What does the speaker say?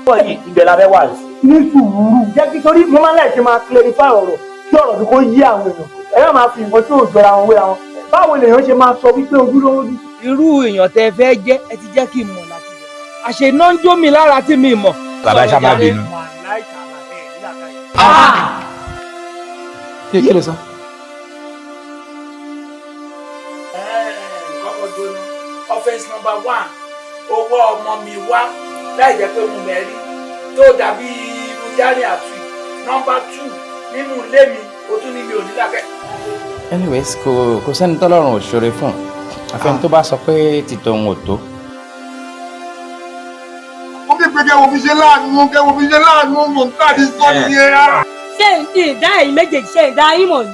Bọ́ yìí ibẹ̀ la fẹ́ wà sí. Ní sùúrù jẹ́ kí torí mo máa ń láì ṣe máa clarify ọ̀rọ̀ kí ọ̀rọ̀ bí kò yí àwọn èèyàn. Ẹ yóò máa fi nǹkan tí ò jọra wọn wéra wọn. Báwo lèèyàn ṣe máa sọ wípé ojúlówó ní. Irú èèyàn tẹ́ fẹ́ jẹ́ ẹ ti jẹ́ kí n mọ̀ láti bẹ̀rẹ̀. Àṣẹ náà ń jó mi lára tí mi mọ̀. Bàbá ẹ ṣáà bínú. Kí ló sọ? Offense number 1, owó ọmọ mi wá láì jẹ́ pé mo mẹ́rí tó dàbí Mujani àtúì. Number 2, nínú ilé mi o tún ní mi ò ní lákẹ́. Anyways, kò sẹ́ni tọ́lọ́run ò ṣoore fún. Àfẹn tó bá sọ pé títọ́ òun ò tó. Ó bí pé kẹ́wọ́ fi ṣe láàánú mò ń tàbí sọ́ni yẹn. Ṣé ìdá ẹ̀yin méjèèjì ṣe ìdá yín mọ̀ ni?